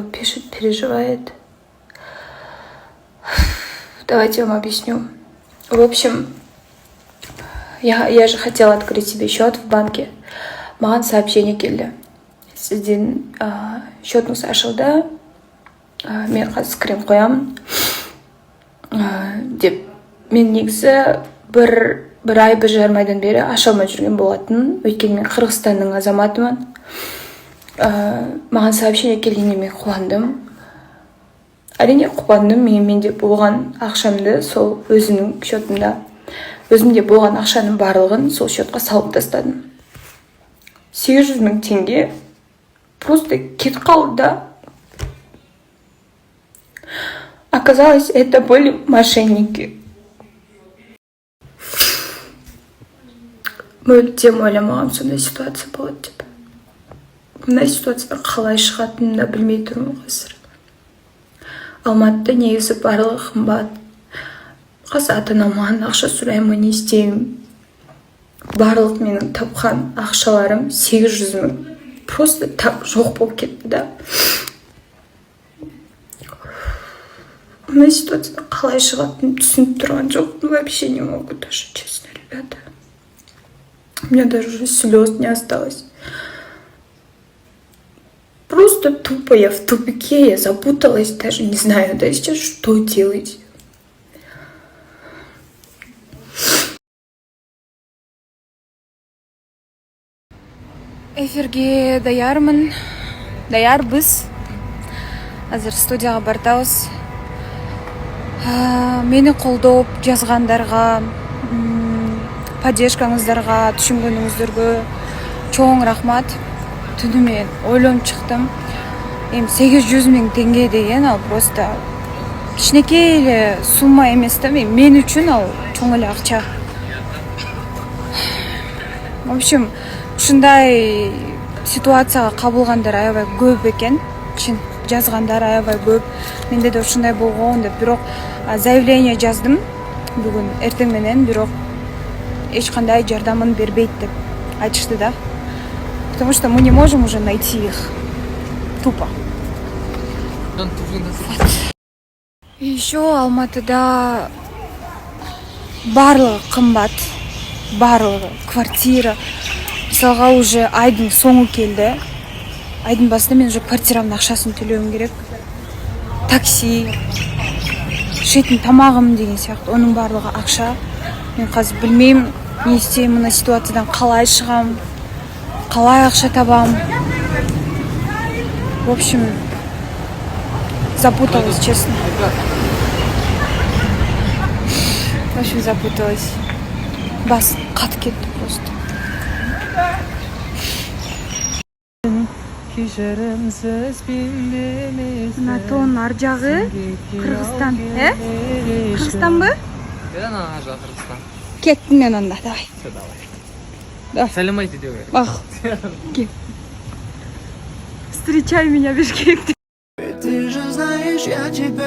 Пишет, переживает. Давайте я вам объясню. В общем, я же хотела открыть себе счет в банке. Маған сообщение келді. Сізден счетыңыз ашылды. Мен қазір крем қоямын. Деп, мен негізі бір ай, бір жарым айдан бері аша алмай жүрген болатын. Өйткені мен Қырғызстанның азаматымын. Маған сообщение келгенде мен қуандым. Әрине қуандым, менде болған ақшамды сол өзімнің счетымда, өзімде болған ақшаның барлығын сол счетқа салып тастадым. 800 000 теңге просто кетіп қалды да. Оказалось, это были мошенники. Мүлдем ойламағам сондай ситуация болады деп. Мына ситуациядан қалай шығатынын да білмей тұрмын қазір. Алматыда негізі барлығы қымбат. Қазір ата-анам маған ақша сұраймын, не істеймін? Барлық менің тапқан ақшаларым 800 000 просто жоқ болып кетті да. Мына ситуациядан қалай шығатынын түсініп тұрған жоқпын. Вообще не могу даже, честно, ребята. У меня даже уже слез не осталось. Просто тупо я в тупике, я запуталась, даже не знаю, да сейчас что делать. Эфирге даярмын, даярбыз. Азыр студияға бардабыз. Мені қолдап жазғандарға, поддержкаңыздарға, түшінгөнүңүздөргө чоң рахмат. Түнімен ойланып шықтым. 800 000 теңге деген ал просто кичинекей эле сумма эмес да, мен үчүн ал чоң эле акча. В общем, ушундай ситуацияга кабылгандар аябай көп экен. Жазгандар аябай көп. Менде да ушундай болгон деп, бирок заявление жаздым бүгүн эртең менен, бирок эч кандай жардамын бербейт деп айтышты да. Потому что мы не можем уже найти их. Тупо. И еще Алматыда барлығы қымбат. Барлығы квартира. Мысалға уже айдың соңы келді. Айдың басында мен уже квартирамның ақшасын төлеуім керек. Такси, ішетін тамағым деген сияқты, оның барлығы ақша. Мен қазір білмеймін, не істеймін, мына ситуациядан қалай шығам, қалай ақша табам. В общем, запуталась, честно. В общем, запуталась. Бас қатып кетті просто. Мына тоның ар жағы Қырғызстан. Қырғызстан бі? Қырғызстан. Кеттім мен онда, давай. Давай. Сәлем айт деу керек. Бақ, кет. Встречай меня, Бишкекте.